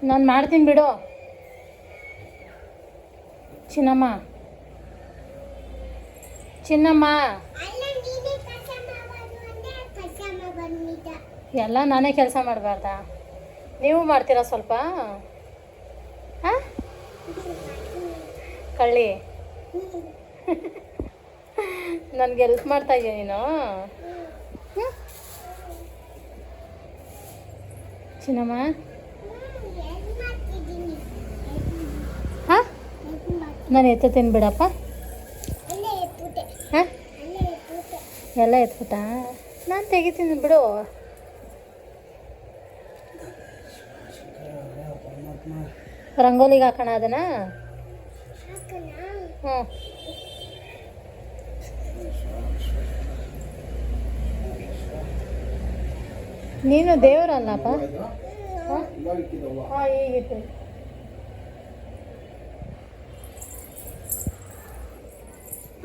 ನಾನು ಮಾಡ್ತೀನಿ ಬಿಡು ಚಿನ್ನಮ್ಮ. ಚಿನ್ನಮ್ಮ ಎಲ್ಲ ನಾನೇ ಕೆಲಸ ಮಾಡಬಾರ್ದಾ? ನೀವು ಮಾಡ್ತೀರಾ ಸ್ವಲ್ಪ? ಹಾಂ ಕಳ್ಳಿ ನನಗೆ ಹೆಲ್ಪ್ ಮಾಡ್ತಾ ಇದೀಯ ನೀನು? ಚಿನ್ನಮ್ಮ ಹಾಂ ನಾನು ಎತ್ತುತ್ತೀನಿ ಬಿಡಪ್ಪ. ಹಾಂ ಎಲ್ಲ ಎತ್ಬಿಟ್ಟಾ? ನಾನು ತೆಗಿತೀನಿ ಬಿಡು. ರಂಗೋಲಿಗೆ ಹಾಕೋಣ ಅದನ್ನ? ಹ್ಞೂ ನೀನು ದೇವರಲ್ಲಪ್ಪ. ಹಾಂ ಈಗಿಟ್ಟು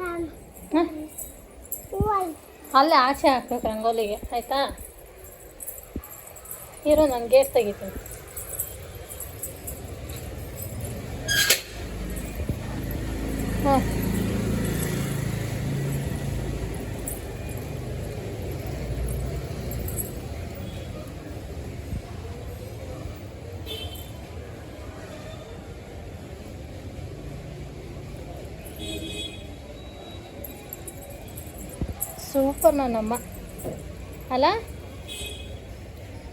ಹಾಂ ಅಲ್ಲೇ ಆಚೆ ಹಾಕ್ಬೇಕು ರಂಗೋಲಿಗೆ, ಆಯಿತಾ? ಇರೋ ನಾನು ಗೇಟ್ ತೆಗಿತೀನಿ. ಹಾಂ ಸೂಪರ್ ನನ್ನಮ್ಮ ಅಲ್ಲ?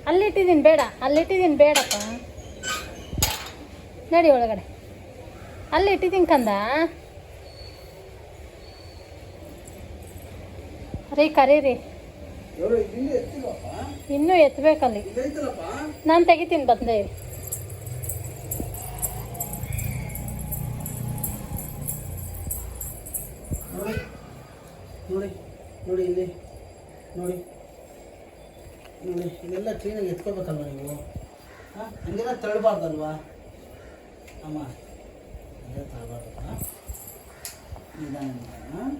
ಅಲ್ಲಿಟ್ಟಿದ್ದೀನಿ ಬೇಡ, ಅಲ್ಲಿಟ್ಟಿದ್ದೀನಿ ಬೇಡಪ್ಪ. ನಡಿ ಒಳಗಡೆ, ಅಲ್ಲಿ ಇಟ್ಟಿದ್ದೀನಿ ಕಂದ. ರೀ ಕರೀರಿ, ಇನ್ನೂ ಎತ್ತಬೇಕಲ್ಲಿ. ನಾನು ತೆಗಿತೀನಿ ಬಂದೆ. ನೋಡಿ ನೋಡಿ ಇಲ್ಲಿ ನೋಡಿ ನೋಡಿ, ಇದೆಲ್ಲ ಕ್ಲೀನಾಗಿ ಎತ್ಕೋಬೇಕಲ್ವ ನೀವು? ಹಾಂ ಹಂಗೆಲ್ಲ ತಳ್ಳಬಾರ್ದಲ್ವಾ ಅಮ್ಮ? ಹಂಗೆ ತಳ್ಳಬಾರ್ದಲ್ಲ, ನಿಧಾನ. ಹಾಂ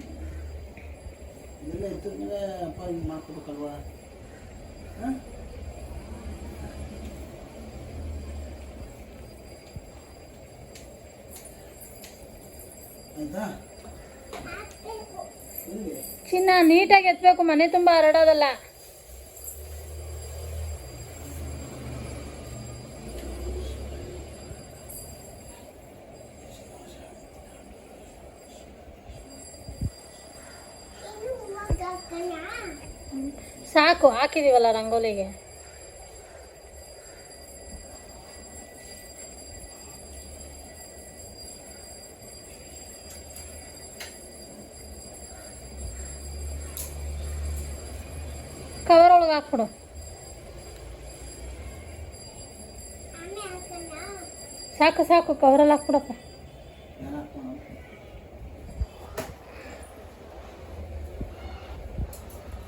ಇದೆಲ್ಲ ಎತ್ತಿದ ಮೇಲೆ ಅಪ್ಪ ಹಿಂಗೆ ಮಾಡ್ಕೋಬೇಕಲ್ವಾ? ಹಾಂ ಆಯಿತಾ? ಚಿನ್ನ ನೀಟಾಗಿ ಎತ್ತಬೇಕು, ಮನೆ ತುಂಬ ಹರಡೋದಲ್ಲ. ಸಾಕು, ಹಾಕಿದೀವಲ್ಲ ರಂಗೋಲಿಗೆ. ಕವರ್ ಒಳಗೆ ಹಾಕ್ಬಿಡು. ಸಾಕು ಸಾಕು, ಕವರಲ್ಲಿ ಹಾಕ್ಬಿಡಪ್ಪ.